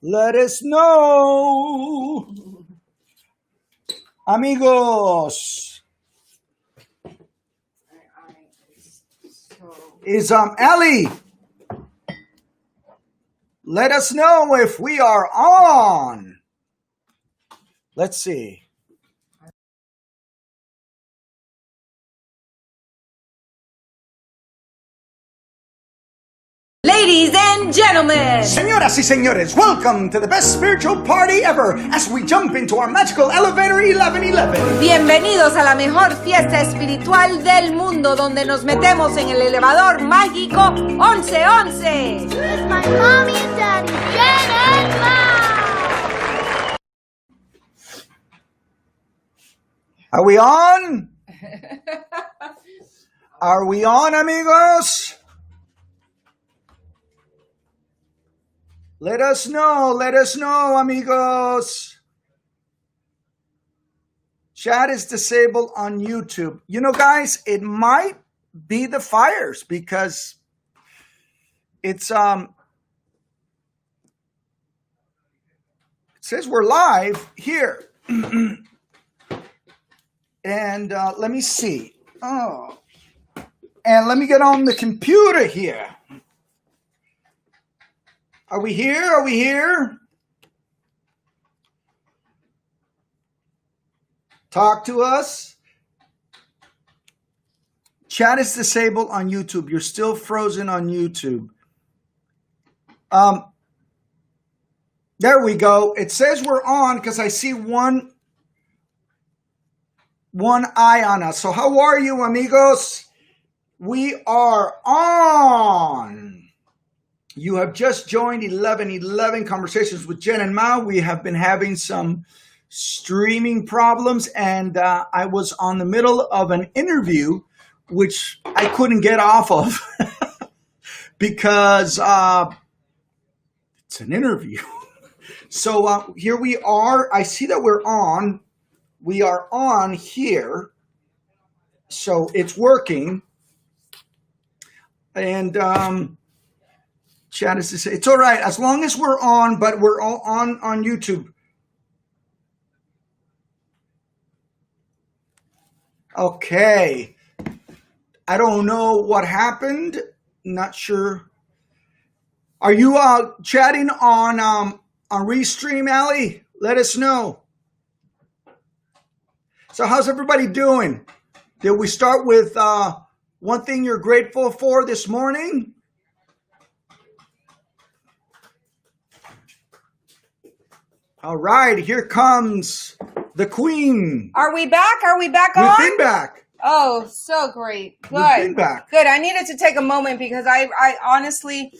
Let us know. Amigos. Is Ellie. Let us know if we are on. Let's see. Ladies and gentlemen, Señoras y señores, welcome to the best spiritual party ever as we jump into our magical elevator 1111. bienvenidos a la mejor fiesta espiritual del mundo, donde nos metemos en el elevador mágico 1111. With my mommy and daddy, Jen and Mom. Are we on? Are we on, amigos? Let us know, amigos. Chat is disabled on YouTube. You know, guys, it might be the fires because it's it says we're live here. And let me see. Oh. And let me get on the computer here. Are we here? Are we here? Talk to us. Chat is disabled on YouTube. You're still frozen on YouTube. There we go. It says we're on because I see one eye on us. So how are you, amigos? We are on. You have just joined 1111 Conversations with Jen and Mao. We have been having some streaming problems, and I was on the middle of an interview, which I couldn't get off of because it's an interview. So here we are. I see that we're on. We are on here. So it's working. And chat is to say it's all right as long as we're on, but we're all on YouTube. Okay. I don't know what happened. Not sure. Are you chatting on Restream, Allie? Let us know. So how's everybody doing? Did we start with one thing you're grateful for this morning? All right, here comes the queen. Are we back? Are we back on? We've been back. Oh, so great. Good. We've been back. Good. I needed to take a moment because I honestly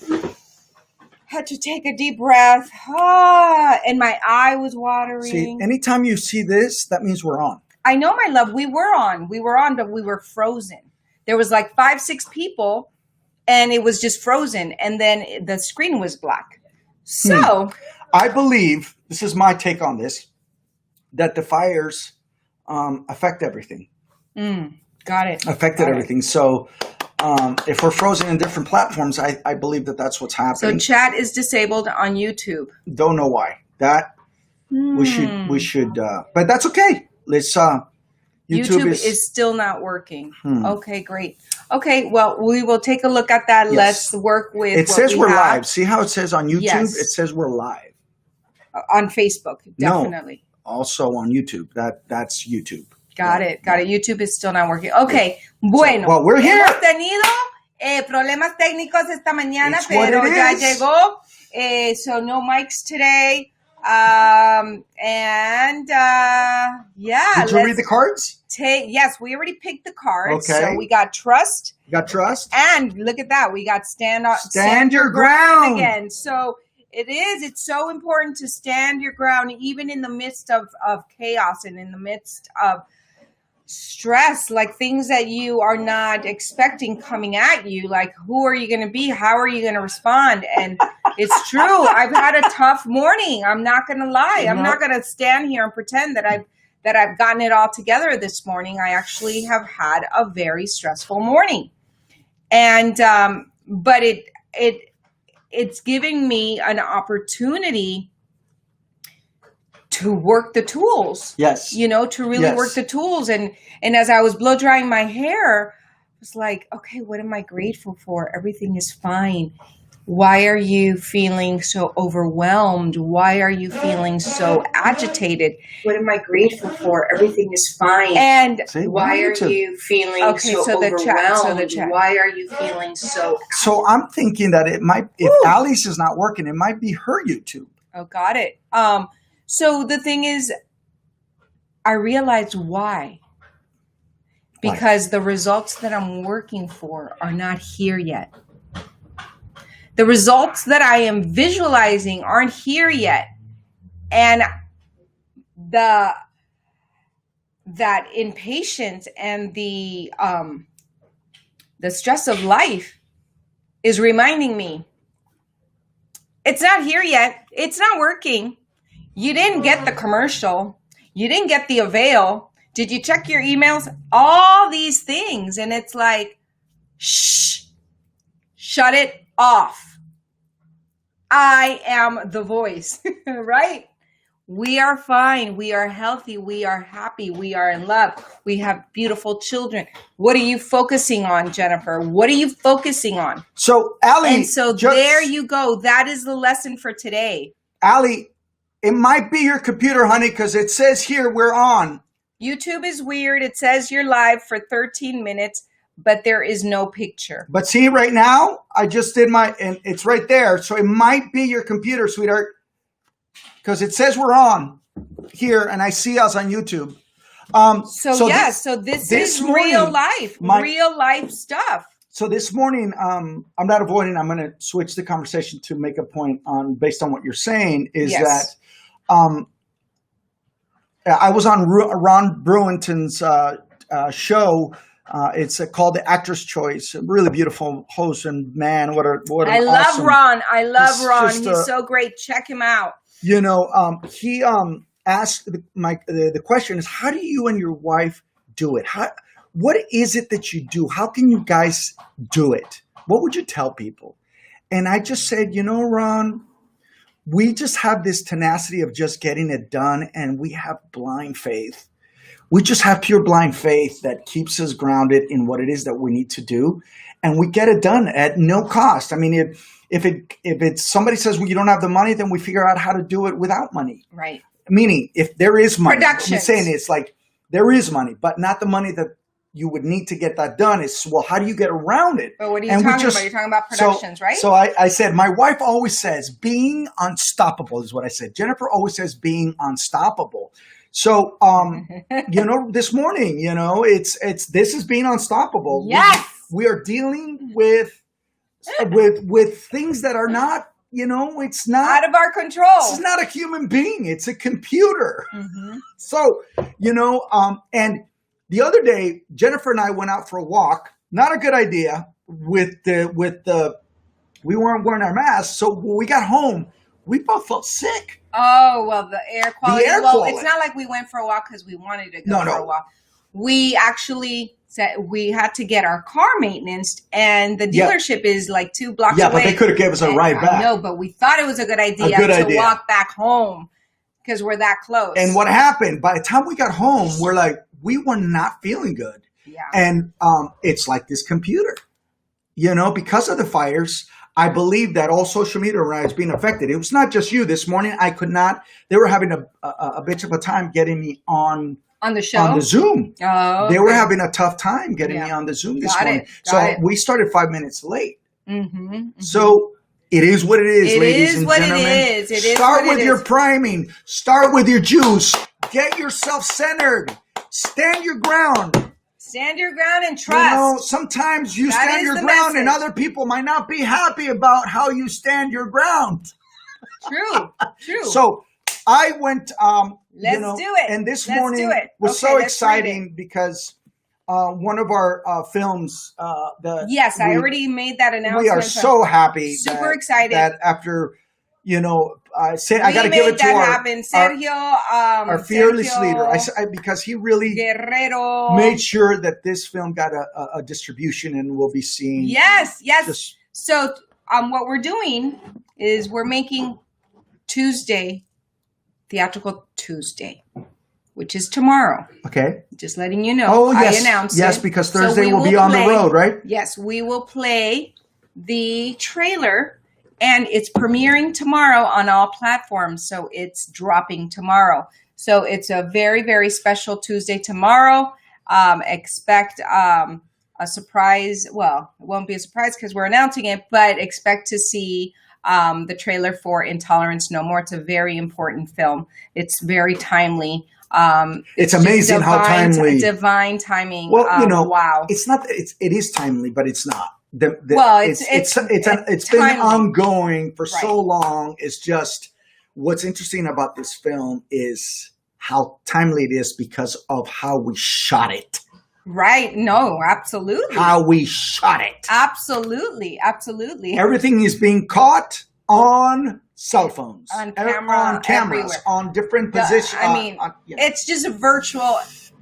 had to take a deep breath. And my eye was watering. See, anytime you see this, that means we're on. I know, my love. We were on, but we were frozen. There was like 5-6 people, and it was just frozen. And then the screen was black. So I believe, this is my take on this, that the fires affect everything. Got it. Affected everything. So if we're frozen in different platforms, I believe that that's what's happening. So chat is disabled on YouTube. Don't know why. That we should but that's okay. Let's YouTube is still not working. Okay, great. Okay, well, we will take a look at that. Yes. Let's work with it says we're live. See how it says on YouTube? Yes. It says we're live. On Facebook, definitely. No, also on YouTube. That's YouTube. Got it. YouTube is still not working. Okay, bueno. Well, we're here. Hemos tenido problemas técnicos esta mañana, It's what pero it ya is. llegó. So no mics today. Yeah. Did you read the cards? Yes, we already picked the cards. Okay. So we got trust. You got trust? And look at that. We got stand your ground again. So it's so important to stand your ground, even in the midst of chaos and in the midst of stress, like things that you are not expecting coming at you. Like, who are you going to be? How are you going to respond? And it's true. I've had a tough morning. I'm not going to lie. I'm not going to stand here and pretend that I've gotten it all together this morning. I actually have had a very stressful morning. And, but it's giving me an opportunity to work the tools. Yes. To really work the tools. And as I was blow drying my hair, I was like, okay, what am I grateful for? Everything is fine. Why are you feeling so overwhelmed? Why are you feeling so agitated? What am I grateful for? Everything is fine. And why are you feeling so overwhelmed? Why are you feeling so agitated? So I'm thinking that it might, if Alice is not working, it might be her YouTube. Oh, got it. So the thing is, I realized why. Because the results that I'm working for are not here yet. The results that I am visualizing aren't here yet. And that impatience and the stress of life is reminding me, it's not here yet. It's not working. You didn't get the commercial. You didn't get the avail. Did you check your emails? All these things. And it's like, shh, shut it off. I am the voice, right? We are fine. We are healthy. We are happy. We are in love. We have beautiful children. What are you focusing on, Jennifer? What are you focusing on? So, Allie. And so there you go. That is the lesson for today. Allie, it might be your computer, honey, because it says here we're on. YouTube is weird. It says you're live for 13 minutes. But there is no picture. But see, right now, I just did and it's right there. So it might be your computer, sweetheart, because it says we're on here, and I see us on YouTube. So this is morning, real life, real life stuff. So this morning, I'm not avoiding. I'm going to switch the conversation to make a point on, based on what you're saying, is that I was on Ron Brewington's show. It's called The Actor's Choice. A really beautiful host, and man, what I love Ron. I love Ron. He's so great. Check him out. He asked the question is, how do you and your wife do it? What is it that you do? How can you guys do it? What would you tell people? And I just said, Ron, we just have this tenacity of just getting it done, and we have blind faith. We just have pure blind faith that keeps us grounded in what it is that we need to do, and we get it done at no cost. I mean, if it's somebody says, well, you don't have the money, then we figure out how to do it without money. Right. Meaning, if there is money, I'm Productions. saying it's like there is money, but not the money that you would need to get that done. It's, well, how do you get around it? But what are you talking about? You're talking about productions, right? So I said, my wife always says being unstoppable is what I said. Jennifer always says being unstoppable. So, this morning, this is being unstoppable. Yes. We are dealing with things that are not, it's not out of our control. This is not a human being. It's a computer. Mm-hmm. So, and the other day, Jennifer and I went out for a walk. Not a good idea we weren't wearing our masks. So when we got home, we both felt sick. Oh, well, the air quality. Quality. It's not like we went for a walk because we wanted to go for a walk. We actually said we had to get our car maintenance, and the dealership is like 2 blocks away. Yeah, but they could have given us a ride back. I know, but we thought it was a good idea to walk back home because we're that close. And what happened, by the time we got home, we were not feeling good. Yeah. And it's like this computer, because of the fires. I believe that all social media is being affected. It was not just you. This morning, I could not. They were having a bitch of a time getting me on the show, on the Zoom. Oh, okay. They were having a tough time getting me on the Zoom this morning. We started 5 minutes late. Mm-hmm, mm-hmm. So it is what it is, ladies and gentlemen. It is. Start with your priming. Start with your juice. Get yourself centered. Stand your ground. Stand your ground and trust. Sometimes you stand your ground and other people might not be happy about how you stand your ground. True. So I went, let's do it. And this morning was so exciting because one of our films, I already made that announcement. We are so happy. Super excited. That after, I got to give it to our fearless leader. Because he really Guerrero made sure that this film got a distribution and will be seen. Yes. So what we're doing is we're making Tuesday, Theatrical Tuesday, which is tomorrow. Okay. Just letting you know. Oh, yes. I announced yes, it. because Thursday will be on the road, right? Yes, we will play the trailer, and it's premiering tomorrow on all platforms. So it's dropping tomorrow. So it's a very, very special Tuesday tomorrow. Expect a surprise. Well, it won't be a surprise because we're announcing it, but expect to see the trailer for Intolerance No More. It's a very important film. It's very timely. It's amazing how timely. Divine timing. Well, wow. It's not. It is timely, but it's not. It's been timely. ongoing for Right. so long. It's just what's interesting about this film is how timely it is because of how we shot it. Right. No, absolutely. How we shot it. Absolutely. Absolutely. Everything is being caught on cell phones, On cameras, everywhere. on different positions. It's just a virtual.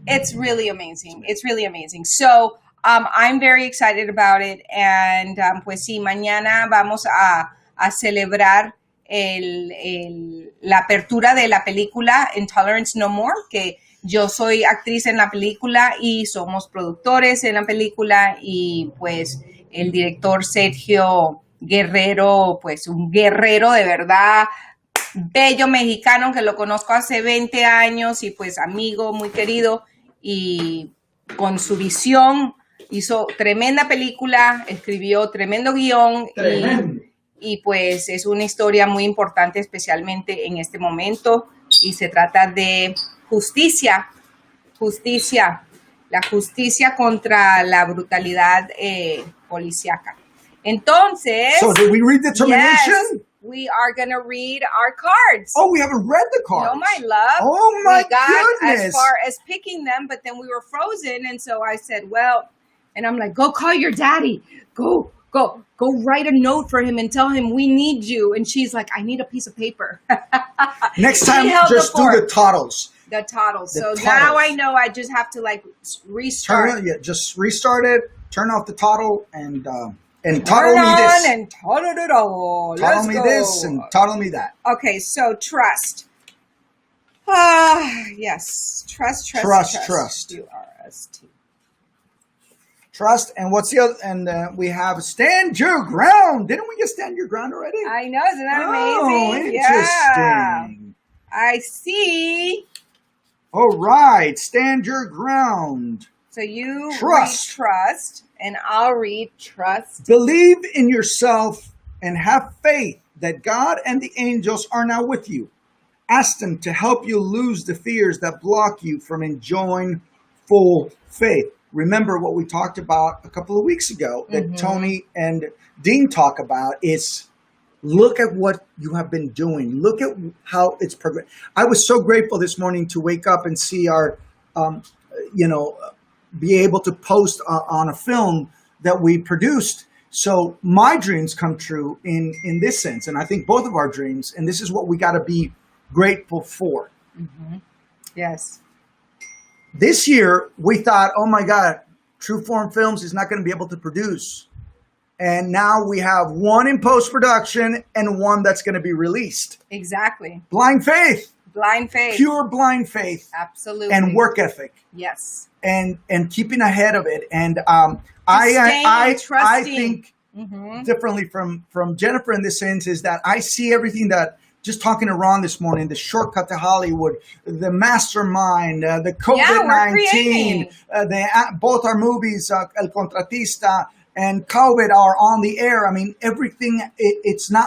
It's really amazing. It's really amazing. So I'm very excited about it. And pues sí, mañana vamos a celebrar la apertura de la película Intolerance No More, que yo soy actriz en la película y somos productores en la película, y pues el director Sergio Guerrero, pues un guerrero de verdad, bello mexicano que lo conozco hace 20 años y pues amigo muy querido, y con su visión hizo tremenda película, escribió tremendo guión. Y pues es una historia muy importante, especialmente en este momento, y se trata de justicia, la justicia contra la brutalidad policíaca. Entonces, so did we read the termination? Yes, we are going to read our cards. Oh, we haven't read the cards. No, my love. Oh, my we got goodness. as far as picking them, but then we were frozen, and so I said, well, and I'm like, go call your daddy. Go write a note for him and tell him we need you. And she's like, I need a piece of paper. Next time, just do the totals. The totals. The so totals. now I know I just have to like restart. Just restart it, turn off the tottle, and tottle Turn me on this. and total it all. Tottle Let's me go. this and tottle me that. Okay, so trust. Yes. Trust. Trust. U-R-S-T. Trust, and what's the other? And we have stand your ground. Didn't we get stand your ground already? I know, isn't that Oh, amazing? interesting. Yeah. I see. All right, stand your ground. So you Trust. read trust, and I'll read trust. Believe in yourself and have faith that God and the angels are now with you. Ask them to help you lose the fears that block you from enjoying full faith. Remember what we talked about a couple of weeks ago that Tony and Dean talk about is look at what you have been doing. Look at how it's progressed. I was so grateful this morning to wake up and see our, be able to post on a film that we produced. So my dreams come true in this sense. And I think both of our dreams, and this is what we got to be grateful for. Mm-hmm. Yes. This year, we thought, oh my God, True Form Films is not going to be able to produce. And now we have one in post-production and one that's going to be released. Exactly. Blind faith. Blind faith. Pure blind faith. Absolutely. And work ethic. Yes. And keeping ahead of it. And I think differently from Jennifer in this sense is that I see everything that, just talking to Ron this morning, the shortcut to Hollywood, the mastermind, the COVID-19, both our movies, El Contratista and COVID are on the air. I mean, everything,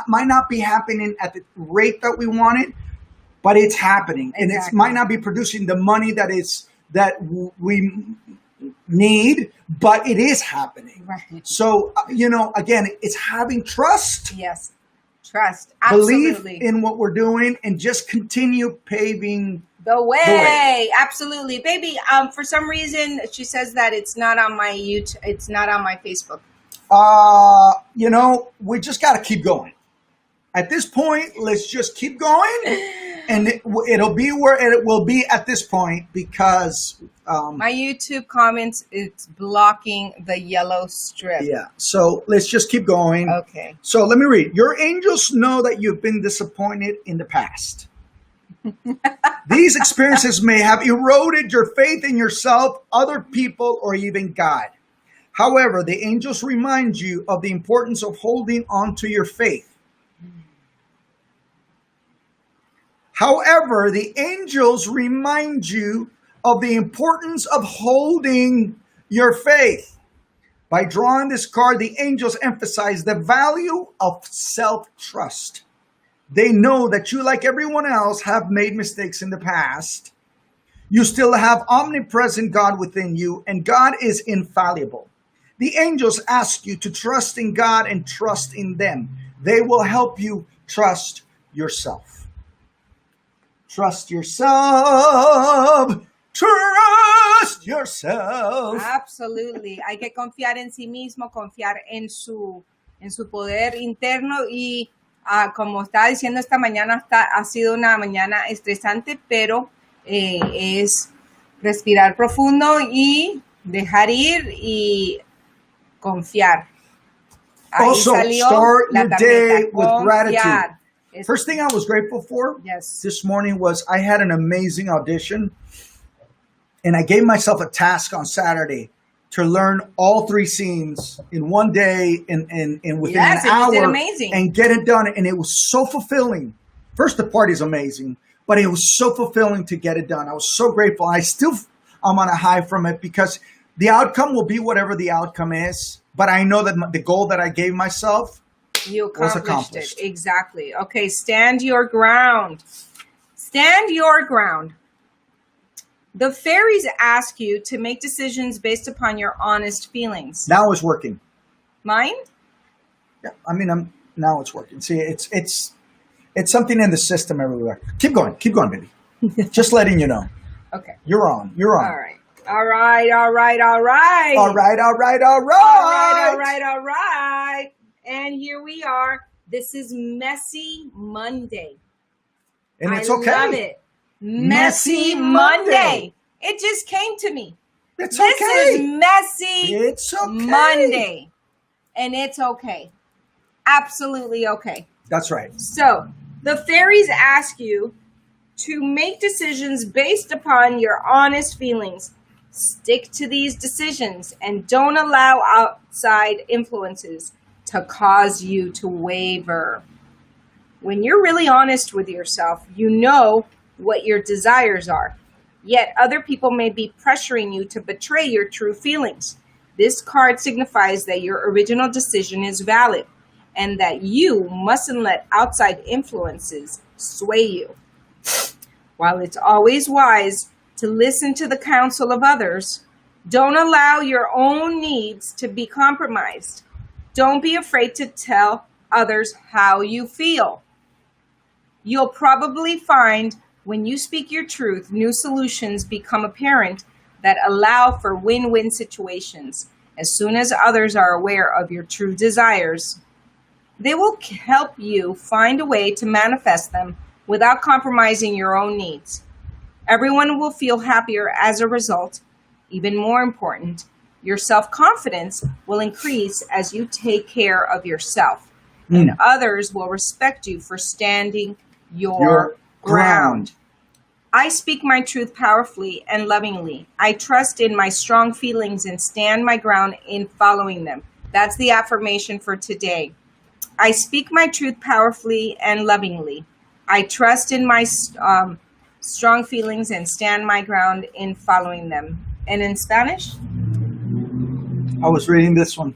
might not be happening at the rate that we want it, but it's happening. Exactly. And it might not be producing the money that we need, but it is happening. Right. So, again, it's having trust. Yes. Trust. Absolutely. Believe in what we're doing and just continue paving the way. Absolutely. Baby, for some reason, she says that it's not on my YouTube. It's not on my Facebook. We just got to keep going. At this point, let's just keep going And it'll be where it will be at this point because my YouTube comments, it's blocking the yellow strip. yeah. So let's just keep going. Okay. So let me read. Your angels know that you've been disappointed in the past. These experiences may have eroded your faith in yourself, other people, or even God. However, the angels remind you of the importance of holding on to your faith. However, the angels remind you of the importance of holding your faith. By drawing this card, the angels emphasize the value of self-trust. They know that you, like everyone else, have made mistakes in the past. You still have omnipresent God within you, and God is infallible. The angels ask you to trust in God and trust in them. They will help you trust yourself. Trust yourself. Trust yourself. Absolutely. Hay que confiar en sí mismo, confiar en su poder interno y como estaba diciendo esta mañana, ha sido una mañana estresante, pero es respirar profundo y dejar ir y confiar. Ahí Also, salió start la your tarjeta, day with confiar. gratitude. First thing I was grateful for Yes. this morning was I had an amazing audition, and I gave myself a task on Saturday to learn all 3 scenes in one day and within Yes, an and you did hour amazing. and get it done. And it was so fulfilling. First, the part is amazing, but it was so fulfilling to get it done. I was so grateful. I'm on a high from it because the outcome will be whatever the outcome is. But I know that the goal that I gave myself You was accomplished it. Exactly. Okay, stand your ground. Stand your ground. The fairies ask you to make decisions based upon your honest feelings. Now it's working. Mine? Yeah, I mean, now it's working. See, it's something in the system everywhere. Keep going, baby. Just letting you know. Okay. You're on. All right. All right. All right. And here we are. This is Messy Monday. And it's I okay. love it. Messy Messy Monday. Monday. It just came to me. It's This okay. is Messy It's okay. Monday. And it's okay. Absolutely okay. That's right. So, the fairies ask you to make decisions based upon your honest feelings. Stick to these decisions and don't allow outside influences to cause you to waver. When you're really honest with yourself, you know what your desires are. Yet other people may be pressuring you to betray your true feelings. This card signifies that your original decision is valid and that you mustn't let outside influences sway you. While it's always wise to listen to the counsel of others, don't allow your own needs to be compromised. Don't be afraid to tell others how you feel. You'll probably find when you speak your truth, new solutions become apparent that allow for win-win situations. As soon as others are aware of your true desires, they will help you find a way to manifest them without compromising your own needs. Everyone will feel happier as a result. Even more important, your self-confidence will increase as you take care of yourself, and others will respect you for standing your ground. I speak my truth powerfully and lovingly. I trust in my strong feelings and stand my ground in following them. That's the affirmation for today. I speak my truth powerfully and lovingly. I trust in my strong feelings and stand my ground in following them. And in Spanish? I was reading this one.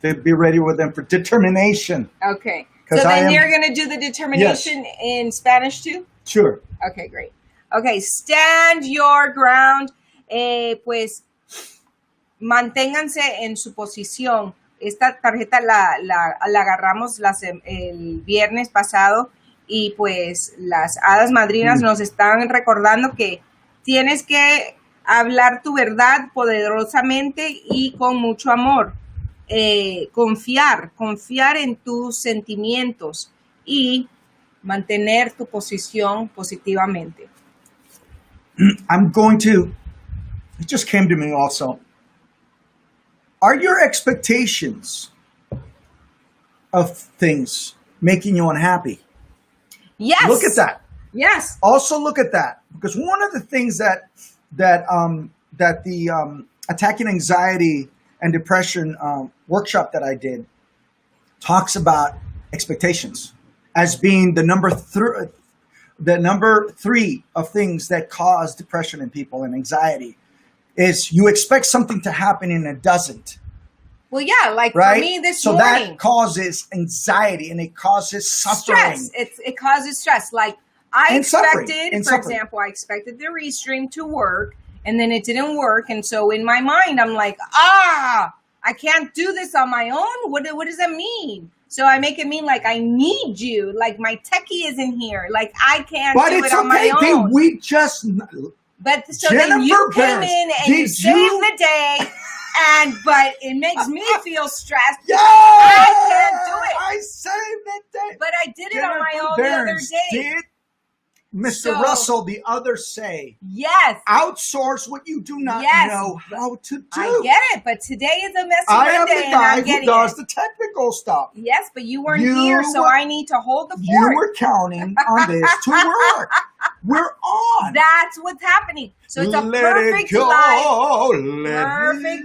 To be ready with them for determination. Okay. So then you're going to do the determination in Spanish too? Sure. Okay, great. Okay, stand your ground. Pues manténganse en su posición. Esta tarjeta la agarramos el viernes pasado y pues las hadas madrinas nos están recordando que tienes que hablar tu verdad poderosamente y con mucho amor. Confiar en tus sentimientos y mantener tu posición positivamente. It just came to me also. Are your expectations of things making you unhappy? Yes. Look at that. Yes. Also look at that, because one of the things that the attacking anxiety and depression workshop that I did talks about expectations as being the number three of things that cause depression in people and anxiety. Is you expect something to happen and it doesn't. Well, yeah, like right? for me this so morning. That causes anxiety and it causes suffering. Stress. It causes stress. Like I expected, for suffering. example, I expected the Restream to work and then it didn't work. And so in my mind, I'm like, I can't do this on my own. What does that mean? So I make it mean like I need you. Like my techie isn't here. Like I can't do it on my own. But we just... But so Jennifer then you came Barnes, in and you saved the day, but it makes me feel stressed. Yeah, I can't do it. I saved the day. But I did it Jennifer on my own Barnes the other day. Did Mr. Russell the other say? Yes. Outsource what you do not know how to do. I get it, but today is a messy I am Monday the guy who does it. the technical stuff. Yes, but you weren't here, so I need to hold the fort. You were counting on this to work. We're on. That's what's happening. So it's a perfect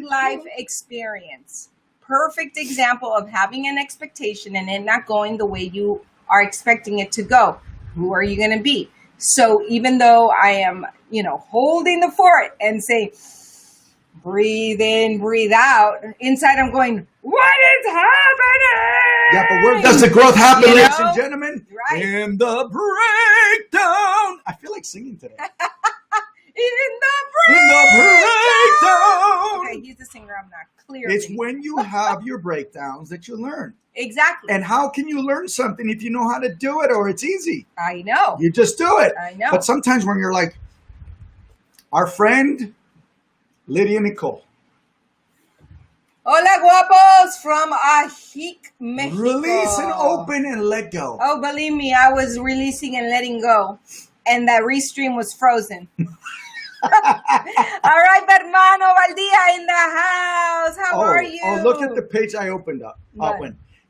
life experience. Perfect example of having an expectation and it not going the way you are expecting it to go. Who are you going to be? So even though I am, holding the fort and saying, breathe in, breathe out, inside I'm going, what is happening? Yeah, but where does the growth happen, ladies and gentlemen? Right. In the breakdown. I feel like singing today. In the breakdown. Okay, he's the singer. I'm not clearly. It's when you have your breakdowns that you learn. Exactly. And how can you learn something if you know how to do it or it's easy? I know. You just do it. I know. But sometimes when you're like our friend Lydia Nicole. Hola, guapos, from Ajic, Mexico. Release and open and let go. Oh, believe me, I was releasing and letting go. And that Restream was frozen. All right, hermano Valdia in the house. How are you? Oh, look at the page I opened up.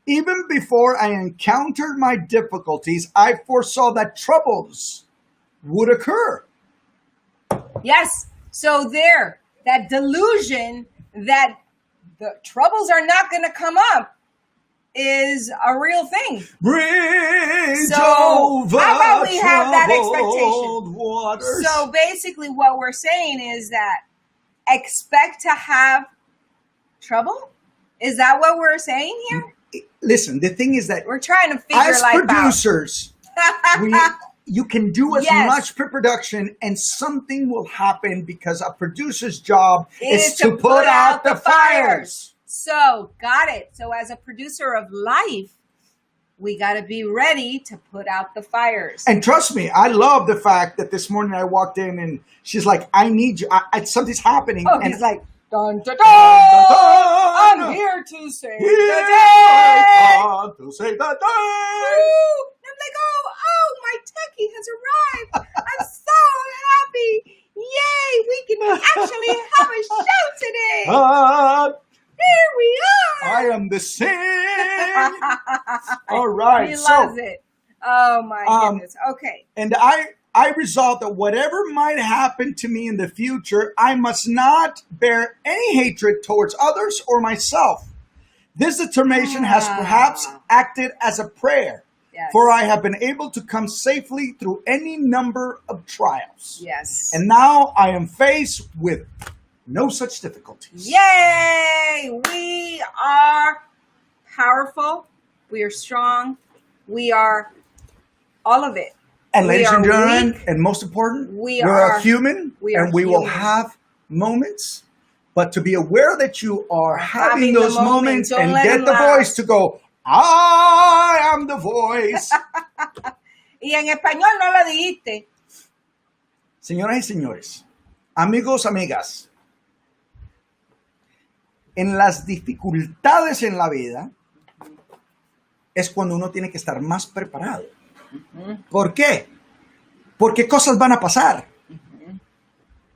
Even before I encountered my difficulties, I foresaw that troubles would occur. Yes. So that delusion that the troubles are not going to come up is a real thing. Bridge so over how about we have that expectation? Waters. So basically what we're saying is that expect to have trouble? Is that what we're saying here? Listen, the thing is that we're trying to figure life out. As producers, you can do as much pre-production and something will happen because a producer's job is to put out the fires. So, got it. So as a producer of life, we got to be ready to put out the fires. And trust me, I love the fact that this morning I walked in and she's like, I need you. Something's happening. Oh, and he's like, dun, dun, dun, I'm here to save the day. To save the day. I'm like, oh, my techie has arrived. I'm so happy. Yay, we can actually have a show today. Here we are. I am the same. All right. He loves it. Oh, my goodness. Okay. And I resolved that whatever might happen to me in the future, I must not bear any hatred towards others or myself. This determination has perhaps acted as a prayer, for I have been able to come safely through any number of trials. Yes. And now I am faced with no such difficulties. Yay! We are powerful. We are strong. We are all of it. And ladies and gentlemen, and most important, we're human, and we will have moments. But to be aware that you are having those moments and get the voice to go, I am the voice. Y en español no lo dijiste. Señoras y señores, amigos, amigas, en las dificultades en la vida es cuando uno tiene que estar más preparado. ¿Por qué? Porque cosas van a pasar.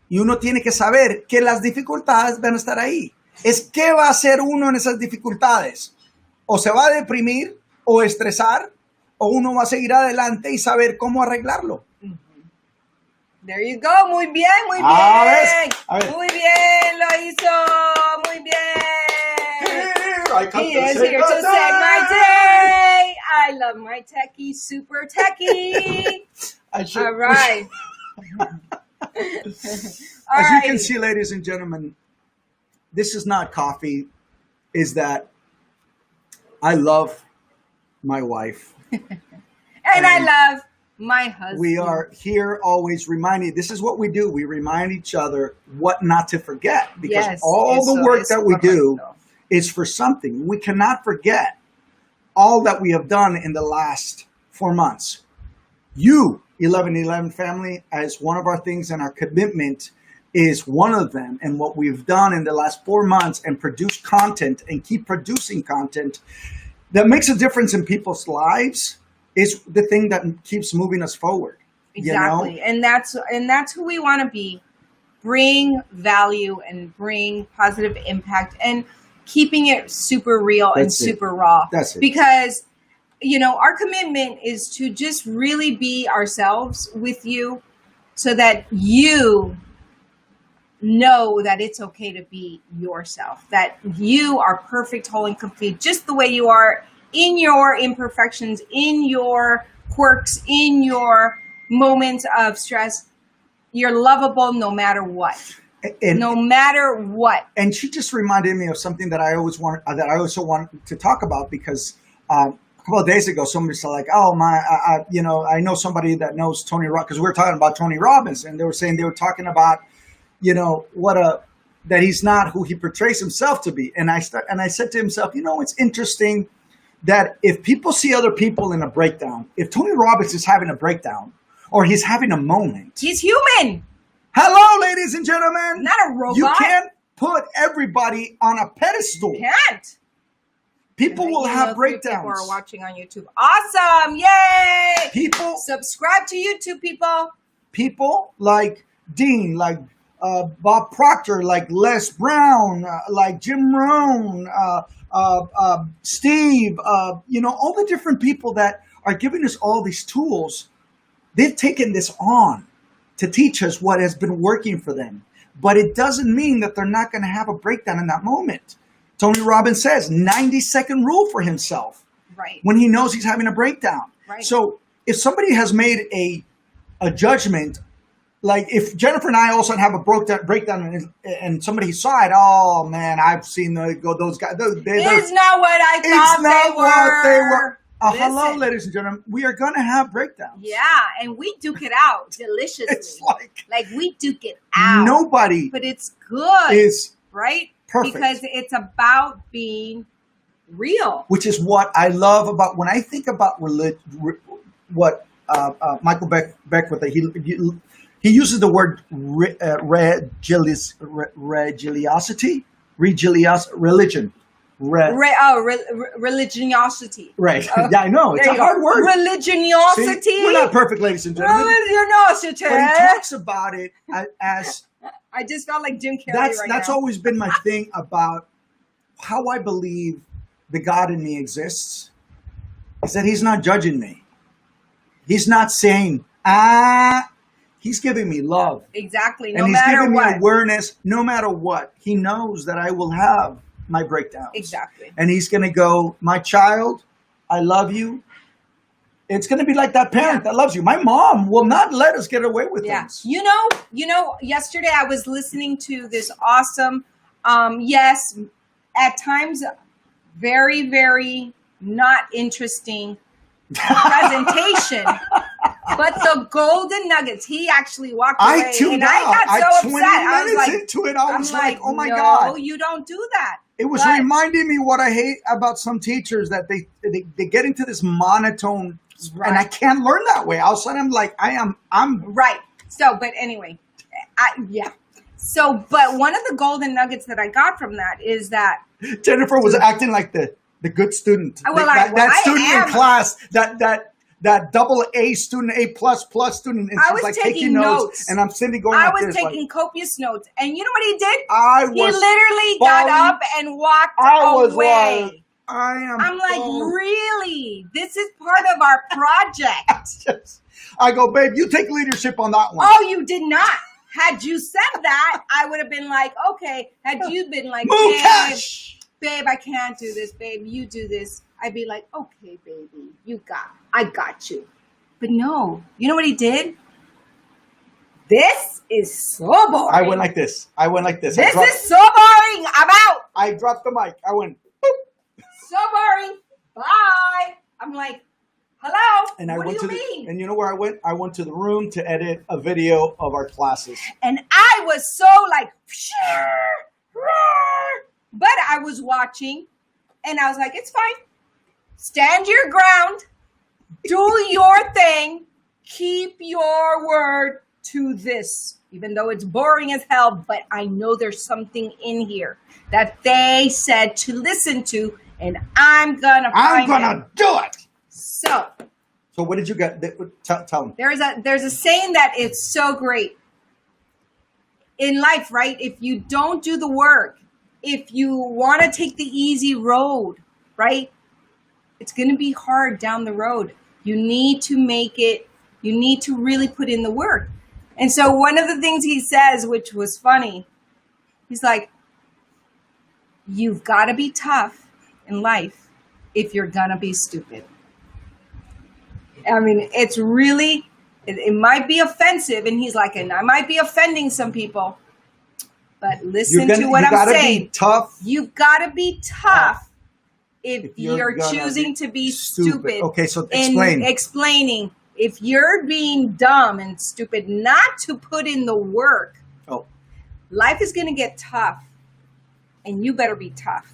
Y uno tiene que saber que las dificultades van a estar ahí. Es qué va a hacer uno en esas dificultades. O se va a deprimir o estresar, o uno va a seguir adelante y saber cómo arreglarlo. There you go. Muy bien, muy bien. A ver. Muy bien, lo hizo. Muy bien. He is here to save my day. I love my techie, super techie. All right. As you can see, ladies and gentlemen, this is not coffee. Is that I love my wife. and I love my husband. We are here always reminding. This is what we do. We remind each other what not to forget, because all the work that we do is for something. We cannot forget all that we have done in the last 4 months. You, 1111 family, as one of our things, and our commitment is one of them. And what we've done in the last 4 months and produced content and keep producing content that makes a difference in people's lives is the thing that keeps moving us forward. Exactly. You know? And that's who we want to be. Bring value and bring positive impact and keeping it super real and super raw. That's it. Because, you know, our commitment is to just really be ourselves with you so that you know that it's okay to be yourself, that you are perfect, whole, and complete, just the way you are, in your imperfections, in your quirks, in your moments of stress. You're lovable no matter what. No matter what. And she just reminded me of something that I also want to talk about, because a couple of days ago, somebody said like, "Oh my, I know somebody that knows Tony Robbins," because we were talking about Tony Robbins, and they were talking about, that he's not who he portrays himself to be. And I said to himself, it's interesting that if people see other people in a breakdown, if Tony Robbins is having a breakdown or he's having a moment, he's human. Hello, ladies and gentlemen. Not a robot. You can't put everybody on a pedestal. You can't. People will have breakdowns. People are watching on YouTube. Awesome. Yay. People. Subscribe to YouTube, people. People like Dean, like Bob Proctor, like Les Brown, like Jim Rohn, Steve, all the different people that are giving us all these tools. They've taken this on to teach us what has been working for them. But it doesn't mean that they're not going to have a breakdown in that moment. Tony Robbins says 90-second rule for himself. Right. When he knows he's having a breakdown. Right. So if somebody has made a judgment, like if Jennifer and I also have a breakdown and somebody saw it, oh man, I've seen those guys. It's not what I thought they were. Hello, ladies and gentlemen. We are going to have breakdowns. Yeah, and we duke it out deliciously. It's like we duke it out. Nobody. But it's good. Is right? Perfect. Because it's about being real. Which is what I love about when I think about what Michael Beckwith, he uses the word religion. Religiosity. Right. Yeah, I know. It's a hard word. Religiosity. See, we're not perfect, ladies and gentlemen. Religiosity. But he talks about it as... I just felt like Jim Carrey That's always been my thing about how I believe the God in me exists, is that he's not judging me. He's not saying, he's giving me love. Exactly. And he's giving me awareness no matter what. He knows that I will have my breakdowns. Exactly. And he's going to go, my child, I love you. It's going to be like that parent that loves you. My mom will not let us get away with things. You know, yesterday I was listening to this awesome, yes, at times very, very not interesting presentation. But the golden nuggets, he actually walked away. I tuned out. I got so 20 upset. minutes I was like, into it, I was like, oh my no, God. No, you don't do that. It was reminding me what I hate about some teachers, that they get into this monotone, and I can't learn that way. All of a sudden, I'm like, I'm right. So, but anyway, So, but one of the golden nuggets that I got from that is that Jennifer was acting like the good student. Well, that student in class that that double A student, A plus student. And I she's was like taking notes. and I'm sitting going I like was this, taking like, copious notes. And you know what he did? he literally got up and walked away. I'm like, really? This is part of our project. I go, babe, you take leadership on that one. Oh, you did not. Had you said that, I would have been like, okay. Had you been like, babe, I can't do this, babe. You do this. I'd be like, okay, baby, I got you. But no, you know what he did? This is so boring. I went like this. This is so boring. I'm out. I dropped the mic. I went, boop. So boring. Bye. I'm like, hello. And what do you mean? And you know where I went? I went to the room to edit a video of our classes. And I was so like, but I was watching and I was like, it's fine. Stand your ground. Do your thing. Keep your word to this. Even though it's boring as hell, but I know there's something in here that they said to listen to, and I'm gonna do it. So what did you get? Tell them. There's a saying that is so great in life, right? If you don't do the work, if you want to take the easy road, right? It's going to be hard down the road. You need to make it, you need to really put in the work. And so one of the things he says, which was funny, he's like, you've got to be tough in life if you're going to be stupid. I mean, it's really, it might be offensive. And he's like, and I might be offending some people, but listen to what I'm saying. Tough. You've got to be tough if you're choosing to be stupid. Okay, so explain. Explaining. If you're being dumb and stupid not to put in the work, life is going to get tough. And you better be tough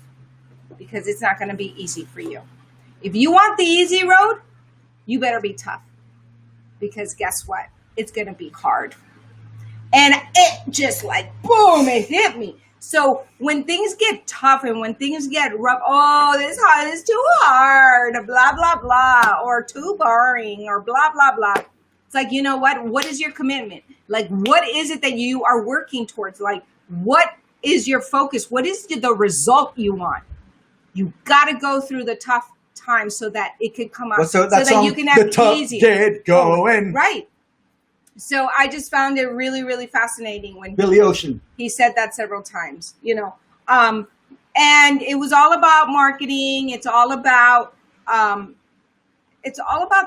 because it's not going to be easy for you. If you want the easy road, you better be tough because guess what? It's going to be hard. And it just like, boom, it hit me. So when things get tough and when things get rough, this is too hard, blah, blah, blah, or too boring, or blah, blah, blah. It's like, you know what? What is your commitment? Like, what is it that you are working towards? Like, what is your focus? What is the result you want? You got to go through the tough times so that it could come out, so that you can have easy. Get going. Right. So I just found it really, really fascinating when Billy Ocean. He said that several times, and it was all about marketing. It's all about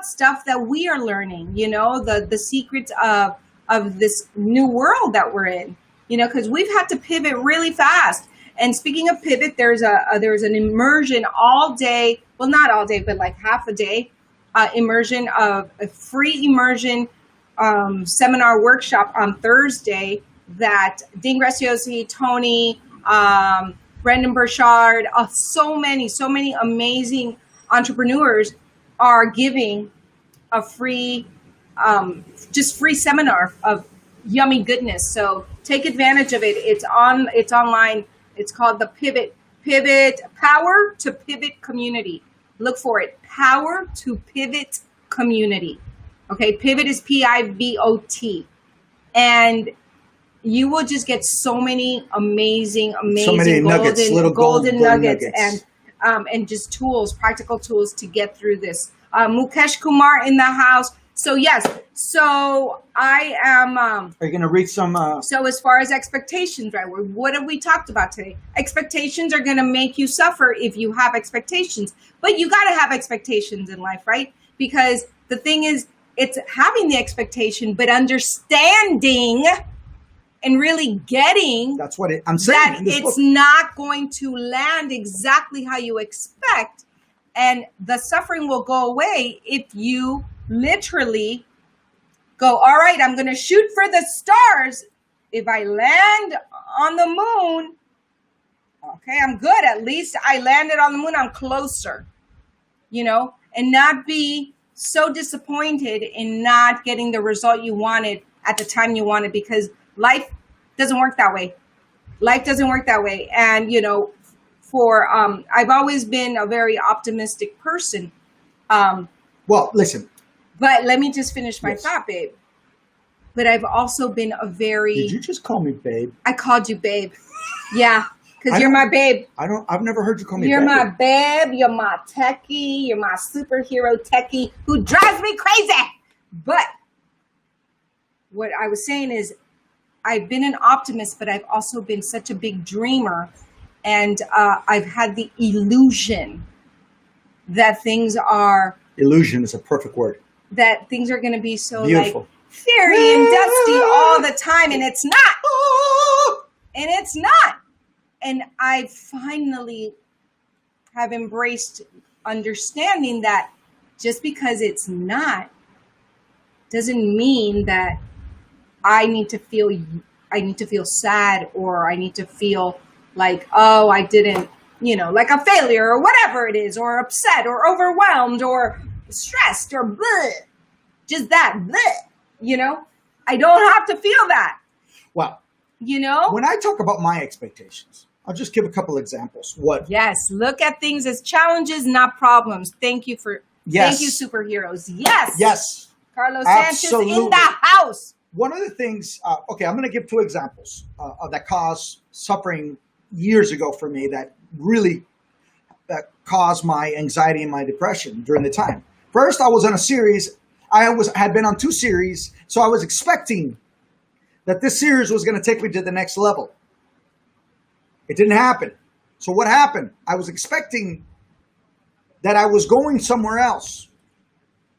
stuff that we are learning, the secrets of this new world that we're in, because we've had to pivot really fast. And speaking of pivot, there's an immersion all day. Well, not all day, but like half a day immersion of a free immersion seminar workshop on Thursday that Dean Graziosi, Tony, Brendan Burchard, so many amazing entrepreneurs are giving a free, just free seminar of yummy goodness. So take advantage of it. It's online. It's called the Power to Pivot Community. Look for it. Power to Pivot Community. Okay, pivot is Pivot, and you will just get so many amazing golden nuggets, and just tools, practical tools to get through this. Mukesh Kumar in the house. So yes, so I am. Are you going to read some? So as far as expectations, right? What have we talked about today? Expectations are going to make you suffer if you have expectations, but you got to have expectations in life, right? Because the thing is, it's having the expectation, but understanding and really getting that's what I'm saying. That it's not going to land exactly how you expect. And the suffering will go away if you literally go, all right, I'm going to shoot for the stars. If I land on the moon, okay, I'm good. At least I landed on the moon. I'm closer, and not be so disappointed in not getting the result you wanted at the time you wanted, because life doesn't work that way. Life doesn't work that way. And, I've always been a very optimistic person. Well, listen, But let me just finish my Yes. thought, babe. But I've also been a very... Did you just call me babe? I called you babe. Yeah, because I you're don't- my babe. I've never heard you call me You're babe. my babe. You're my techie. You're my superhero techie who drives me crazy. But what I was saying is I've been an optimist, but I've also been such a big dreamer. And I've had the illusion that things are... Illusion is a perfect word. That things are going to be so Beautiful. like fairy and dusty all the time. And it's not. And it's not. And I finally have embraced understanding that just because it's not doesn't mean that I need to feel sad, or I need to feel like, oh, I didn't, like a failure or whatever it is, or upset or overwhelmed or stressed or bleh. Just that, bleh, I don't have to feel that, Well, When when I talk about my expectations, I'll just give a couple examples. Yes, look at things as challenges, not problems. Thank you, superheroes. Yes. Carlos Sanchez in the house. One of the things, I'm going to give two examples that caused suffering years ago for me that really caused my anxiety and my depression during the time. First, I was on a series. Had been on 2 series, so I was expecting that this series was going to take me to the next level. It didn't happen. So what happened? I was expecting that I was going somewhere else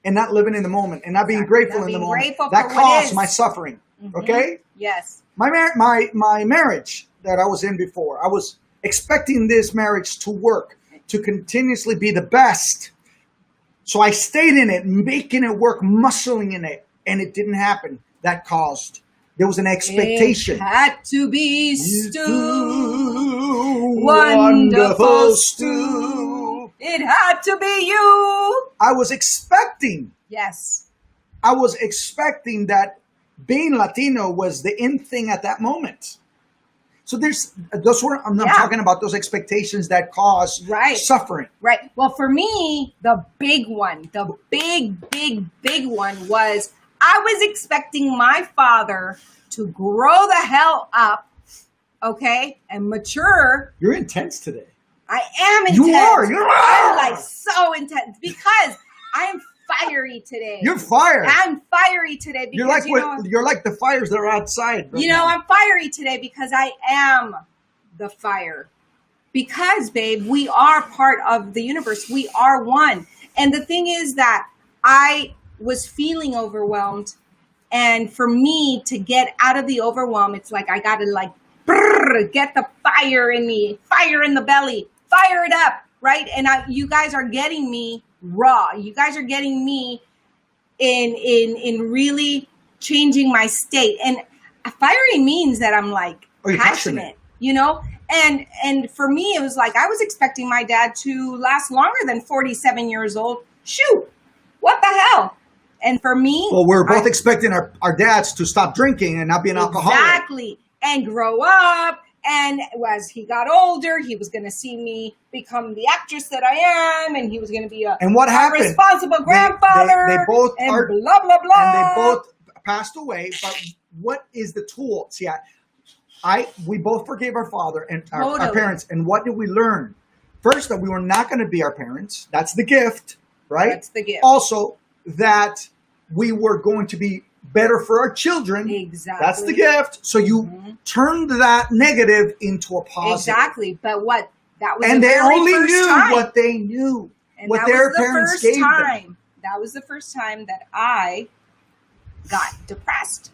and not living in the moment and not being grateful in the moment. That caused my suffering. Mm-hmm. Okay? Yes. My marriage that I was in before, I was expecting this marriage to work, to continuously be the best. So I stayed in it, making it work, muscling in it, and it didn't happen. That caused, there was an expectation. It had to be stew, wonderful stew. It had to be you. I was expecting. Yes. I was expecting that being Latino was the in thing at that moment. So I'm not talking about those expectations that cause suffering. Right. Well, for me, the big one was I was expecting my father to grow the hell up, okay, and mature. You're intense today. I am intense. You are. I'm like so intense because I am fiery today. You're fired. I'm fiery today because you're like the fires that are outside. Right now. I'm fiery today because I am the fire. Because, babe, we are part of the universe. We are one. And the thing is that I was feeling overwhelmed, and for me to get out of the overwhelm, it's like I gotta get the fire in me, fire in the belly, fire it up, right? And you guys are getting me raw. You guys are getting me in really changing my state. And fiery means that I'm like passionate, And for me, it was like I was expecting my dad to last longer than 47 years old. Shoot, what the hell? And for me, well, we're both expecting our dads to stop drinking and not be an alcoholic. Exactly, and grow up. And as he got older, he was going to see me become the actress that I am, and he was going to be a responsible grandfather. They both and are, blah blah blah. And they both passed away. But what is the tool? See, we both forgave our father and our parents. And what did we learn? First, that we were not going to be our parents. That's the gift, right? That's the gift. Also, that we were going to be better for our children. Exactly. That's the gift. So you turned that negative into a positive. Exactly. But that was and the they very only first knew time. what they knew, and what their parents gave them. That was the first time that I got depressed.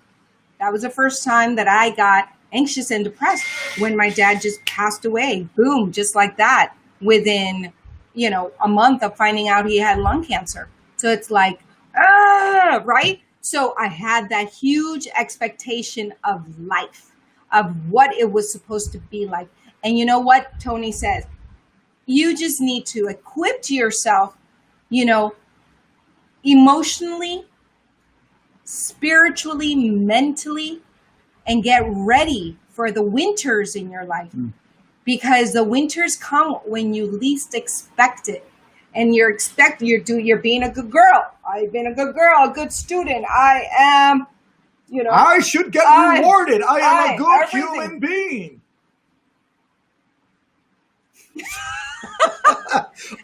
That was the first time that I got anxious and depressed, when my dad just passed away. Boom, just like that, within, a month of finding out he had lung cancer. So it's like, right? So I had that huge expectation of life, of what it was supposed to be like. And you know what Tony says? You just need to equip yourself, emotionally, spiritually, mentally, and get ready for the winters in your life. Because the winters come when you least expect it. And you're being a good girl. I've been a good girl, a good student. I am, I should get rewarded. I am a good human being.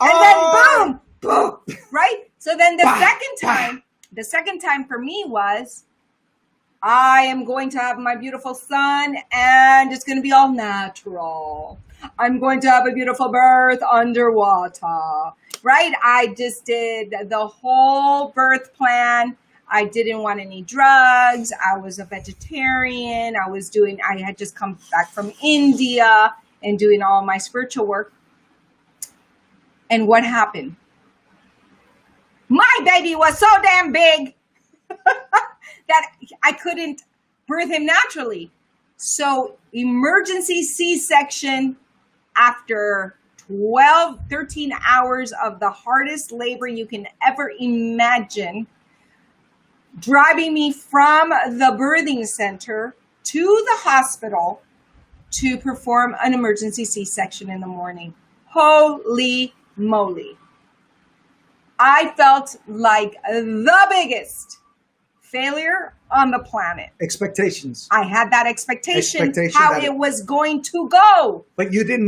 And then boom, right? So then the second time for me was, I am going to have my beautiful son and it's going to be all natural. I'm going to have a beautiful birth underwater, right? I just did the whole birth plan. I didn't want any drugs. I was a vegetarian. I had just come back from India and doing all my spiritual work. And what happened? My baby was so damn big that I couldn't birth him naturally. So emergency C-section after 13 hours of the hardest labor you can ever imagine, driving me from the birthing center to the hospital to perform an emergency C-section in the morning. Holy moly. I felt like the biggest failure on the planet. Expectations. I had that expectation how it was going to go. But you didn't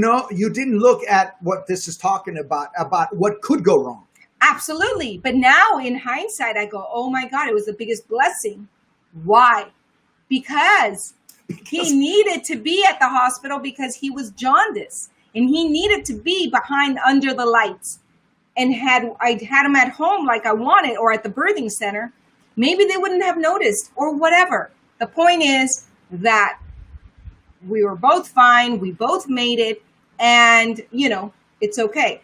look at what this is talking about what could go wrong. Absolutely. But now in hindsight, I go, oh my God, it was the biggest blessing. Why? Because he needed to be at the hospital because he was jaundiced. And he needed to be under the lights. And I had him at home like I wanted or at the birthing center, maybe they wouldn't have noticed or whatever. The point is that we were both fine. We both made it. And, it's okay.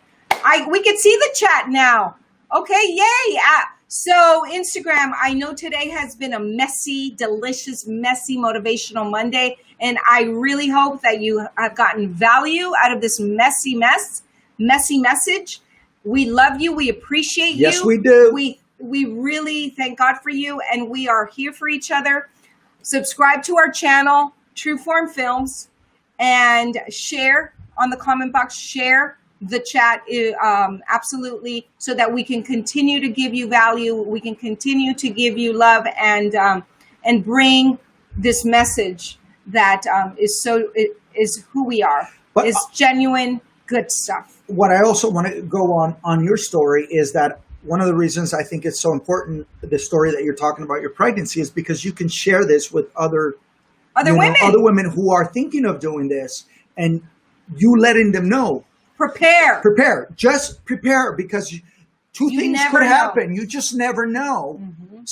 We can see the chat now. Okay, yay. So Instagram, I know today has been a messy, delicious, messy Motivational Monday. And I really hope that you have gotten value out of this messy message. We love you. We appreciate you. Yes, we do. We really thank God for you. And we are here for each other. Subscribe to our channel, True Form Films, and share on the comment box. Share the chat, absolutely, so that we can continue to give you value. We can continue to give you love and bring this message that is who we are. But it's genuine, good stuff. What I also want to go on your story is that one of the reasons I think it's so important, the story that you're talking about, your pregnancy, is because you can share this with other women who are thinking of doing this, and you letting them know. Prepare. Just prepare, because two things could happen. You just never know. Mm-hmm.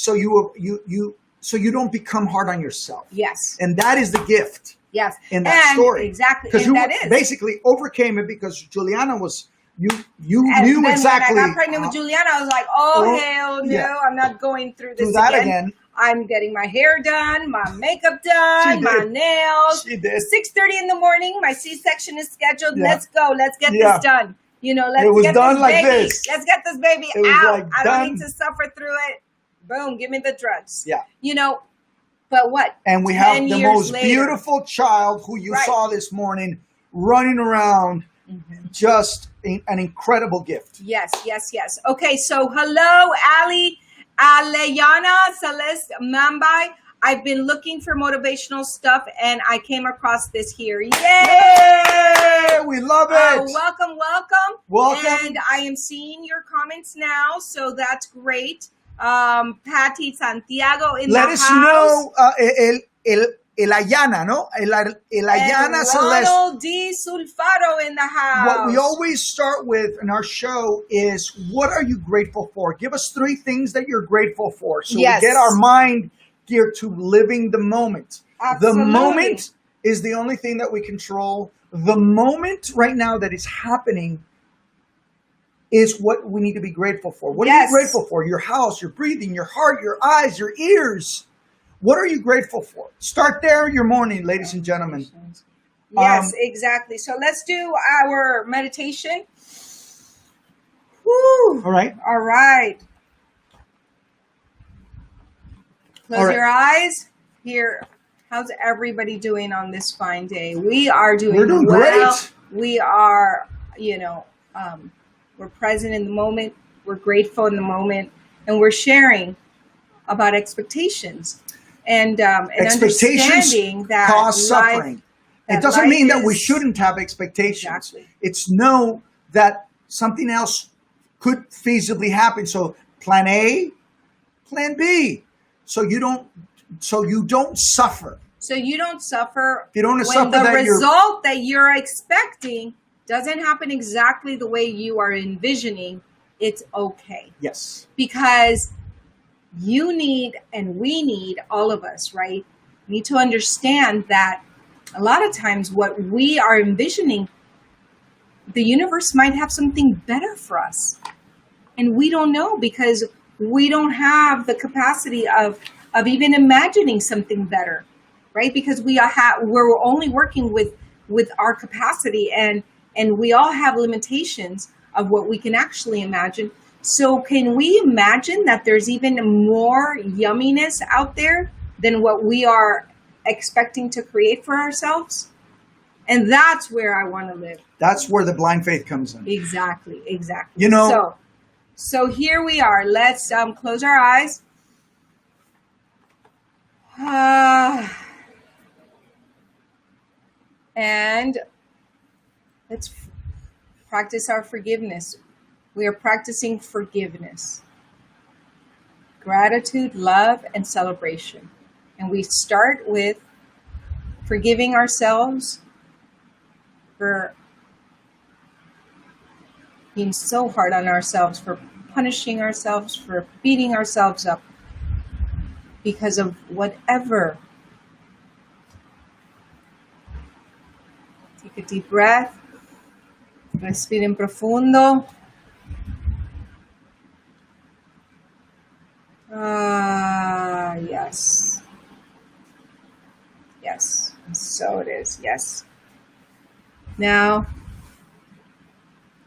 So you don't become hard on yourself. Yes. And that is the gift. Yes. In that story. Exactly. Because you basically overcame it because Juliana was, you knew exactly. When I got pregnant with Juliana, I was like, hell no, yeah. I'm not going through this again. I'm getting my hair done, my makeup done, my nails. She did. 6:30 in the morning, my C-section is scheduled. Yeah. Let's go. Let's get this done. Let's get this baby. Let's get this baby out. I don't need to suffer through it. Boom, give me the drugs. Yeah. But what? And we have the most beautiful child who you saw this morning running around. Mm-hmm. Just an incredible gift. Yes. Okay, so hello, Aleyana Celeste Mambai. I've been looking for motivational stuff and I came across this here. Yay! We love it. Welcome. And I am seeing your comments now, so that's great. Patty Santiago in Let the us house. know El Ayana, no? El Ayana Celeste. Ronald D. Sulfaro in the house. What we always start with in our show is, what are you grateful for? Give us 3 things that you're grateful for. So we get our mind geared to living the moment. Absolutely. The moment is the only thing that we control. The moment right now that is happening is what we need to be grateful for. What are you grateful for? Your house, your breathing, your heart, your eyes, your ears. What are you grateful for? Start there your morning, ladies and gentlemen. Yes, exactly. So let's do our meditation. Woo. All right. Close your eyes. Here, how's everybody doing on this fine day? We're doing well. Great. We are, we're present in the moment. We're grateful in the moment. and we're sharing about expectations and Expectations understanding that cause suffering. It doesn't mean that we shouldn't have expectations. Exactly. It's know that something else could feasibly happen. So plan A, plan B. So you don't suffer. So you don't suffer If you don't when suffer the that result that you're expecting doesn't happen exactly the way you are envisioning. It's okay. Yes. Because you need, and we need, all of us, right, need to understand that a lot of times what we are envisioning, the universe might have something better for us. And we don't know because we don't have the capacity of even imagining something better, right? Because we're only working with our capacity, and we all have limitations of what we can actually imagine. So can we imagine that there's even more yumminess out there than what we are expecting to create for ourselves? And that's where I want to live. That's where the blind faith comes in. Exactly. You know, so here we are. Let's close our eyes. And let's practice our forgiveness. We are practicing forgiveness, gratitude, love, and celebration. And we start with forgiving ourselves for being so hard on ourselves, for punishing ourselves, for beating ourselves up because of whatever. Take a deep breath. Respiren profundo. Yes. Yes. So it is. Yes. Now,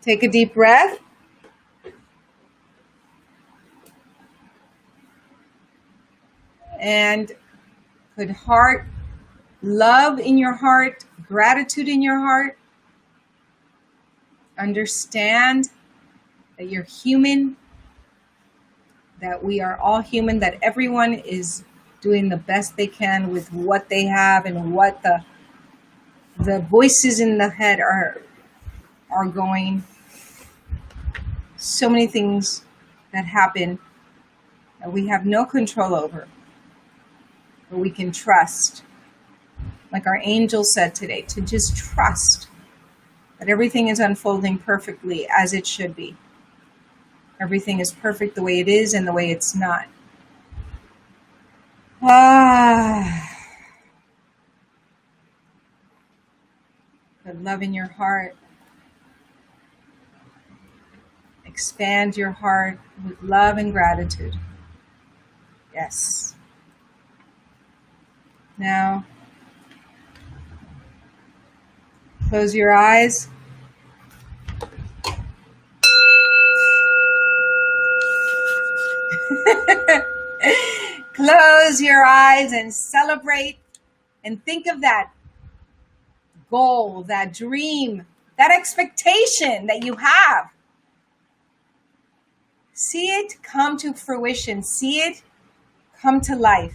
take a deep breath. And put love in your heart, gratitude in your heart. Understand that you're human, that we are all human, that everyone is doing the best they can with what they have and what the voices in the head are going. So many things that happen that we have no control over, but we can trust. Like our angel said today, to just trust that everything is unfolding perfectly as it should be. Everything is perfect the way it is and the way it's not. Put love in your heart. Expand your heart with love and gratitude. Yes. Now, close your eyes. Close your eyes and celebrate and think of that goal, that dream, that expectation that you have. See it come to fruition. See it come to life.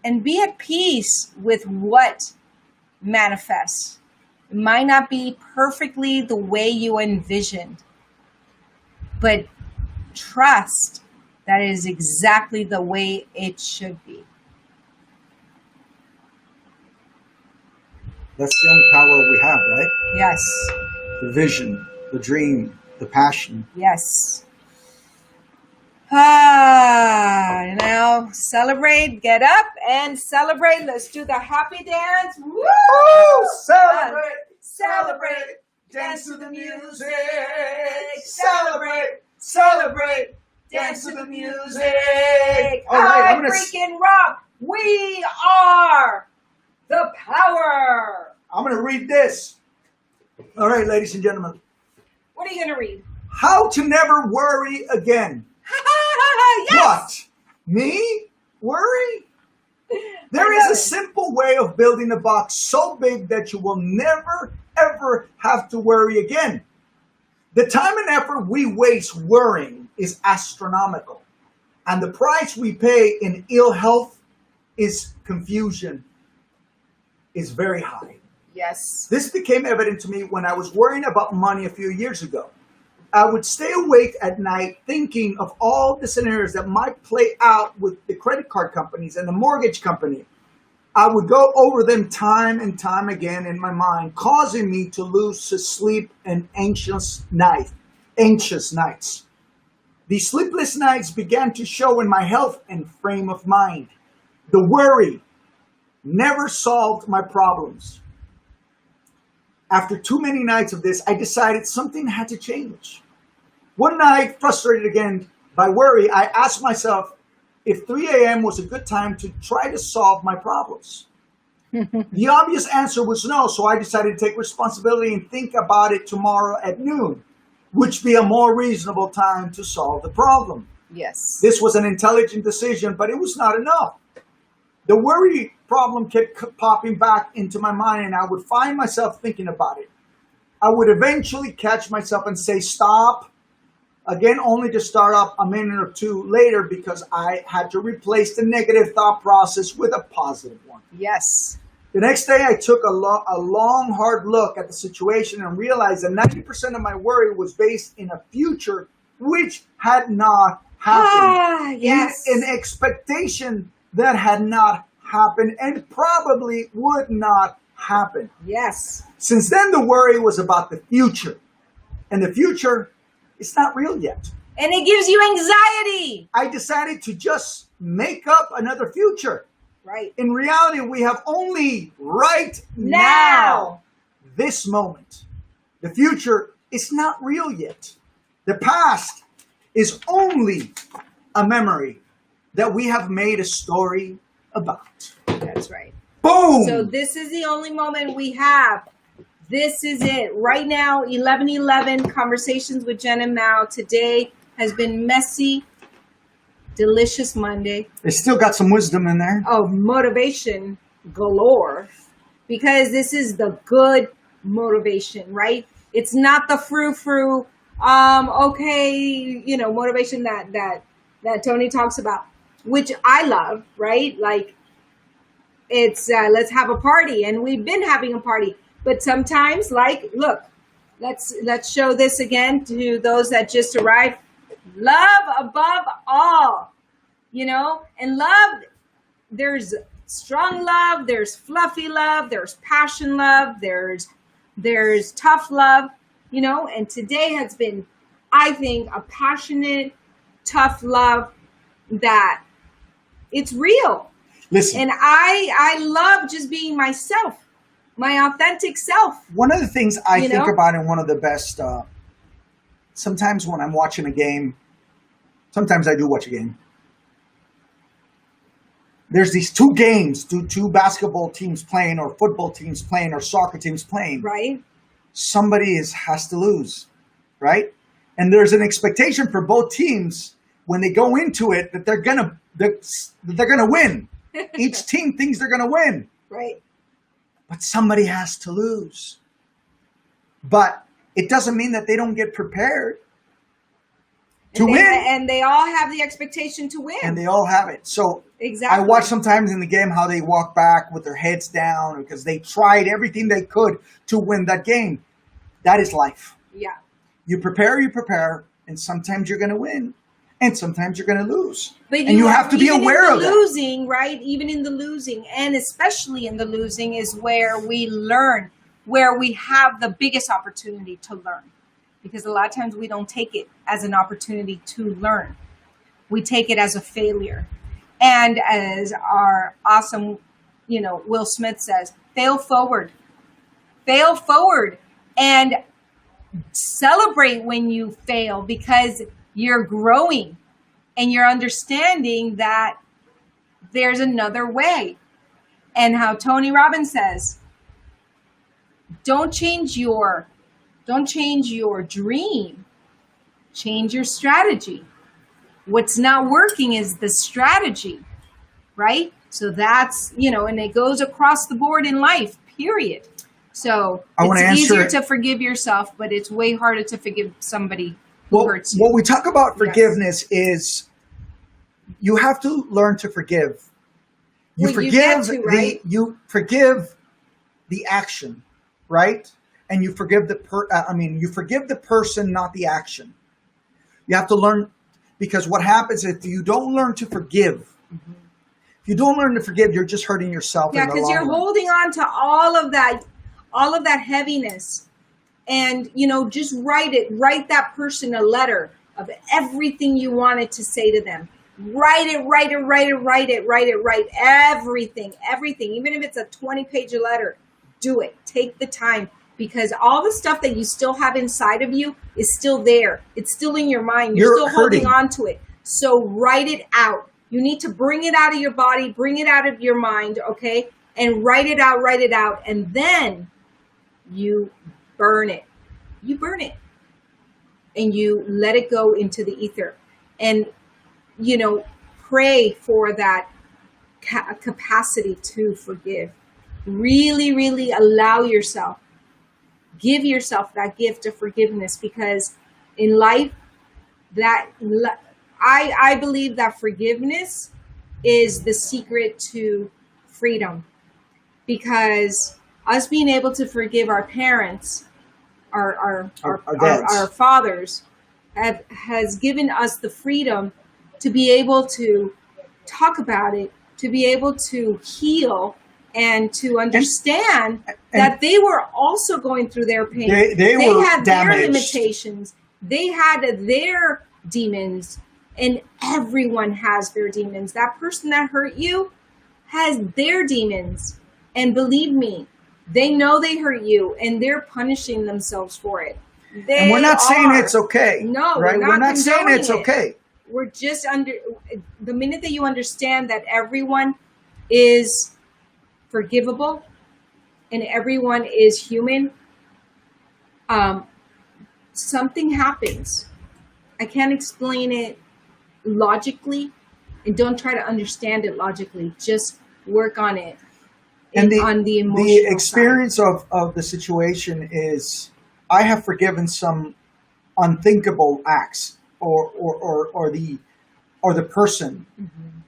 And be at peace with what manifests. It might not be perfectly the way you envisioned, but trust that it is exactly the way it should be. That's the only power we have, right? Yes. The vision, the dream, the passion. Yes. Now celebrate, get up and celebrate. Let's do the happy dance. Woo! Celebrate, Celebrate, dance to the music. Celebrate, celebrate, dance to the music. All right, I freaking rock. We are the power. I'm going to read this. All right, ladies and gentlemen. What are you going to read? How to never worry again. Yes. What? Me? Worry? There is a simple way of building a box so big that you will never, ever have to worry again. The time and effort we waste worrying is astronomical. And the price we pay in ill health is confusion, is very high. Yes. This became evident to me when I was worrying about money a few years ago. I would stay awake at night thinking of all the scenarios that might play out with the credit card companies and the mortgage company. I would go over them time and time again in my mind, causing me to lose sleep and anxious nights. These sleepless nights began to show in my health and frame of mind. The worry never solved my problems. After too many nights of this, I decided something had to change. One night, frustrated again by worry, I asked myself if 3 a.m. was a good time to try to solve my problems. The obvious answer was no, so I decided to take responsibility and think about it tomorrow at noon, which be a more reasonable time to solve the problem. Yes. This was an intelligent decision, but it was not enough. The worry problem kept popping back into my mind, and I would find myself thinking about it. I would eventually catch myself and say, stop. Again, only to start up a minute or two later because I had to replace the negative thought process with a positive one. Yes. The next day, I took a long, hard look at the situation and realized that 90% of my worry was based in a future which had not happened. Yes. In an expectation that had not happened and probably would not happen. Yes. Since then, the worry was about the future. And the future is not real yet. And it gives you anxiety. I decided to just make up another future. Right. In reality, we have only right now, this moment. The future is not real yet. The past is only a memory that we have made a story about. That's right. Boom! So this is the only moment we have. This is it. Right now, 11:11 Conversations with Jen and Mao. Today has been messy, delicious Monday. It's still got some wisdom in there. Of motivation galore. Because this is the good motivation, right? It's not the frou-frou, motivation that Tony talks about, which I love, right? Like, it's, let's have a party. And we've been having a party. But sometimes, like, look, let's show this again to those that just arrived. Love above all, and love, there's strong love, there's fluffy love, there's passion love, there's tough love, and today has been, I think, a passionate, tough love that it's real. Listen. And I love just being myself. My authentic self. One of the things I think about in one of the best, sometimes when I'm watching a game, sometimes I do watch a game. There's these two basketball teams playing, or football teams playing, or soccer teams playing. Right. Somebody has to lose, right? And there's an expectation for both teams when they go into it that they're gonna win. Each team thinks they're gonna win. Right. But somebody has to lose. But it doesn't mean that they don't get prepared to win. And they all have the expectation to win. And they all have it. So exactly. I watch sometimes in the game how they walk back with their heads down because they tried everything they could to win that game. That is life. Yeah. You prepare, and sometimes you're going to win. And sometimes you're going to lose. But you have to be aware of that. Losing, right? Even in the losing, and especially in the losing, is where we learn, where we have the biggest opportunity to learn. Because a lot of times we don't take it as an opportunity to learn. We take it as a failure. And as our awesome, Will Smith says, fail forward. Fail forward. And celebrate when you fail, because you're growing and you're understanding that there's another way. And how Tony Robbins says, don't change your dream, change your strategy. What's not working is the strategy, right? So that's, and it goes across the board in life, period. So it's easier to forgive yourself, but it's way harder to forgive somebody who hurts you. What we talk about forgiveness is you have to learn to forgive. You forgive right? you forgive the action, right? And you forgive you forgive the person, not the action. You have to learn, because what happens if you don't learn to forgive, if you don't learn to forgive, you're just hurting yourself. Yeah, because you're holding on to all of that heaviness. And, just write that person a letter of everything you wanted to say to them. Write everything. Even if it's a 20-page letter, do it. Take the time, because all the stuff that you still have inside of you is still there. It's still in your mind. You're still hurting. holding on to it. So write it out. You need to bring it out of your body, bring it out of your mind, okay? And write it out. And then you burn it. You burn it. And you let it go into the ether. And, pray for that capacity to forgive. Really, really allow yourself. Give yourself that gift of forgiveness, because in life, I believe that forgiveness is the secret to freedom, because us being able to forgive our parents, our fathers, has given us the freedom to be able to talk about it, to be able to heal, and to understand that they were also going through their pain. They had damaged. Their limitations. They had their demons, and everyone has their demons. That person that hurt you has their demons. And believe me, they know they hurt you, and they're punishing themselves for it. And we're not saying it's okay. No, right? We're not saying it's okay. We're just the minute that you understand that everyone is forgivable and everyone is human, something happens. I can't explain it logically, and don't try to understand it logically. Just work on it. And on the emotional the experience of the situation is, I have forgiven some unthinkable acts or the person,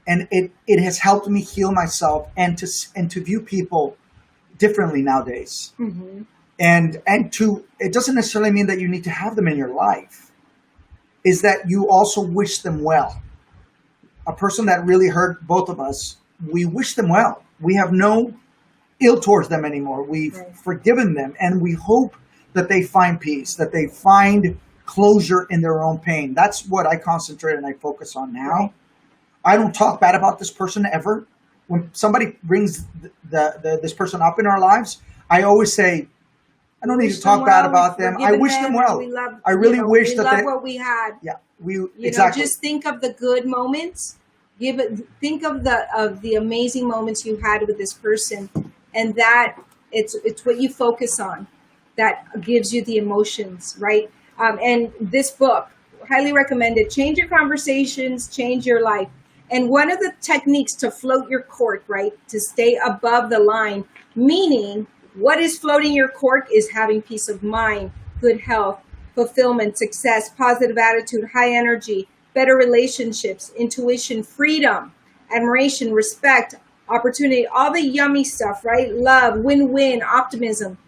and it has helped me heal myself and to view people differently nowadays. And it doesn't necessarily mean that you need to have them in your life. Is that you also wish them well. A person that really hurt both of us, we wish them well. We have no ill towards them anymore. We've forgiven them, and we hope that they find peace, that they find closure in their own pain. That's what I concentrate and I focus on now. I don't talk bad about this person ever. When somebody brings this person up in our lives, I always say, I don't need to talk bad about them. I wish them well. I really wish that they love what we had. Yeah, exactly. Just think of the good moments. Think of the amazing moments you had with this person, and that it's what you focus on that gives you the emotions, right? And this book, highly recommended. Change your conversations, change your life. And one of the techniques to float your cork, right, to stay above the line, meaning what is floating your cork is having peace of mind, good health, fulfillment, success, positive attitude, high energy, better relationships, intuition, freedom, admiration, respect, opportunity, all the yummy stuff, right? Love, win-win, optimism.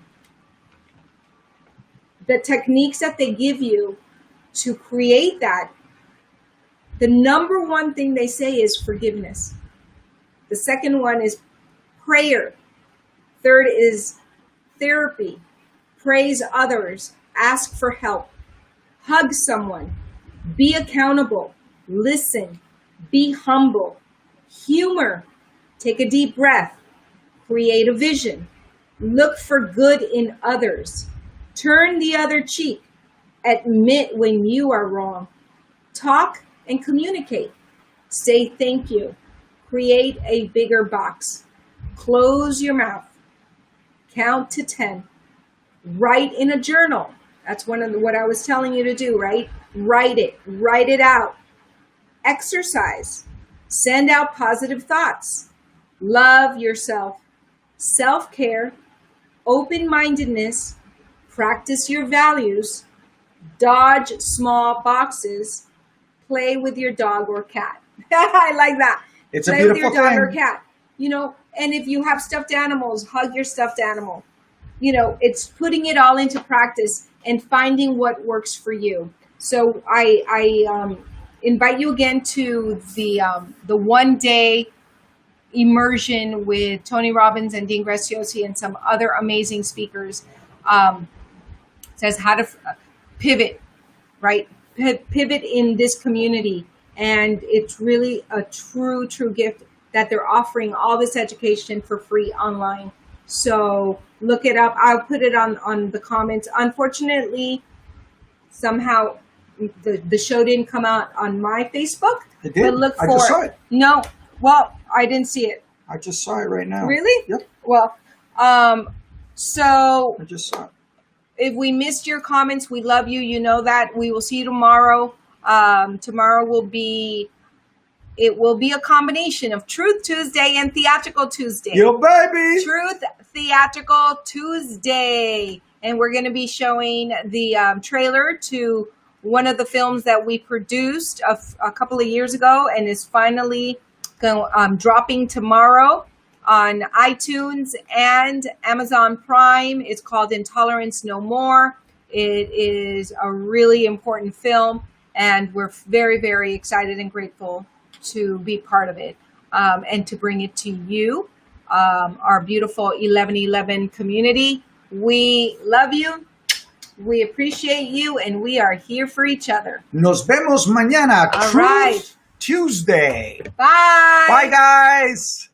The techniques that they give you to create that, the number one thing they say is forgiveness. The second one is prayer. Third is therapy. Praise others. Ask for help. Hug someone. Be accountable. Listen. Be humble. Humor. Take a deep breath. Create a vision. Look for good in others. Turn the other cheek. Admit when you are wrong. Talk and communicate. Say thank you. Create a bigger box. Close your mouth. Count to 10. Write in a journal. That's what I was telling you to do, right? Write it. Write it out. Exercise. Send out positive thoughts. Love yourself. Self-care. Open-mindedness. Practice your values. dodge small boxes, play with your dog or cat. I like that. It's a Play with beautiful your dog thing. or cat. You know, and if you have stuffed animals, hug your stuffed animal. You know, it's putting it all into practice and finding what works for you. So I invite you again to the 1 day immersion with Tony Robbins and Dean Graziosi and some other amazing speakers. Says how to pivot, right? Pivot in this community. And it's really a true gift that they're offering all this education for free online. So look it up. I'll put it on the comments. Unfortunately, somehow the show didn't come out on my Facebook. It did? But look for I just saw it. No, well, I didn't see it. I just saw it right now. Really? Yep. Well, so I just saw it. if we missed your comments, we love you. You know that. We will see you tomorrow. Tomorrow will be a combination of Truth Tuesday and Theatrical Tuesday. Yo, baby! Truth Theatrical Tuesday. And we're going to be showing the trailer to one of the films that we produced a couple of years ago and is finally dropping tomorrow on iTunes and Amazon Prime. It's called Intolerance No More. It is a really important film, and we're very, very excited and grateful to be part of it and to bring it to you, our beautiful 1111 community. We love you. We appreciate you, and we are here for each other. Nos vemos mañana. All Truth right. Tuesday. Bye. Bye, guys.